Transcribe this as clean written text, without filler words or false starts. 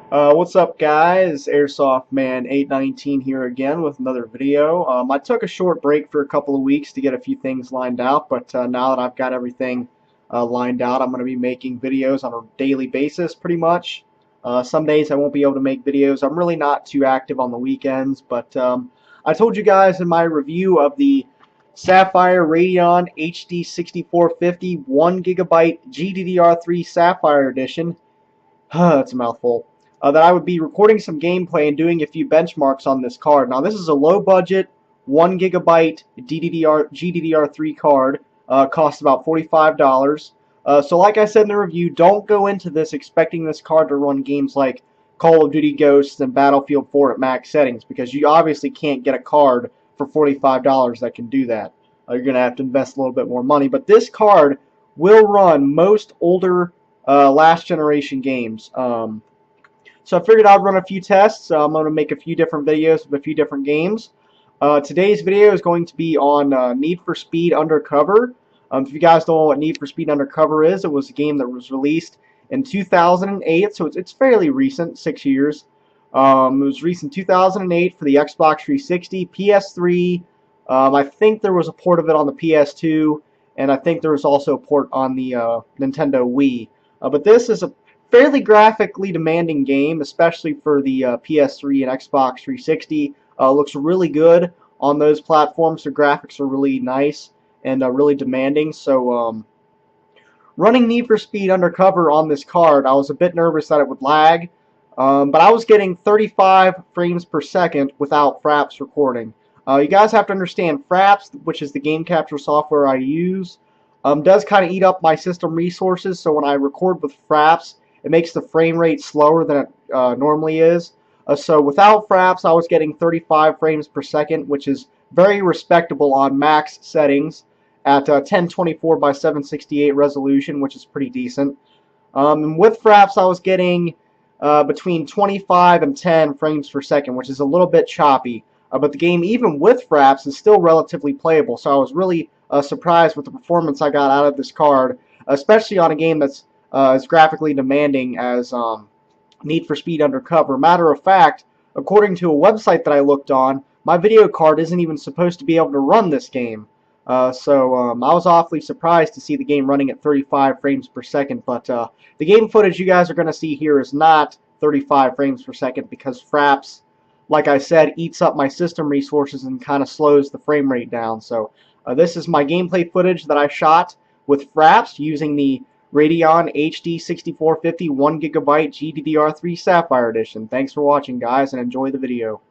What's up, guys? Airsoft Man 819 here again with another video. I took a short break for a couple of weeks to get a few things lined out, but now that I've got everything lined out, I'm going to be making videos on a daily basis pretty much. Some days I won't be able to make videos. I'm really not too active on the weekends, but I told you guys in my review of the Sapphire Radeon HD6450 1GB GDDR3 Sapphire Edition. That's a mouthful. That I would be recording some gameplay and doing a few benchmarks on this card. Now, this is a low-budget 1GB GDDR3 card. Costs about $45. So like I said in the review, don't go into this expecting this card to run games like Call of Duty Ghosts and Battlefield 4 at max settings, because you obviously can't get a card for $45 that can do that. You're going to have to invest a little bit more money. But this card will run most older last generation games. So I figured I'd run a few tests. I'm going to make a few different videos of a few different games. Today's video is going to be on Need for Speed Undercover. If you guys don't know what Need for Speed Undercover is, it was a game that was released in 2008, so it's fairly recent, 6 years. It was released in 2008 for the Xbox 360, PS3. I think there was a port of it on the PS2, and I think there was also a port on the Nintendo Wii. But this is a fairly graphically demanding game, especially for the PS3 and Xbox 360. Looks really good on those platforms. The graphics are really nice and really demanding. So running Need for Speed Undercover on this card, I was a bit nervous that it would lag, but I was getting 35 frames per second without FRAPS recording. You guys have to understand, FRAPS, which is the game capture software I use, does kind of eat up my system resources, so when I record with FRAPS, it makes the frame rate slower than it normally is. So without FRAPS, I was getting 35 frames per second, which is very respectable on max settings at 1024 by 768 resolution, which is pretty decent. And with FRAPS, I was getting between 25 and 10 frames per second, which is a little bit choppy. But the game, even with FRAPS, is still relatively playable, so I was really surprised with the performance I got out of this card, especially on a game that's as graphically demanding as Need for Speed Undercover. Matter of fact, according to a website that I looked on, my video card isn't even supposed to be able to run this game. So I was awfully surprised to see the game running at 35 frames per second, but the game footage you guys are going to see here is not 35 frames per second because FRAPS, like I said, eats up my system resources and kind of slows the frame rate down. So this is my gameplay footage that I shot with FRAPS using the Radeon HD6450 1GB GDDR3 Sapphire Edition. Thanks for watching, guys, and enjoy the video.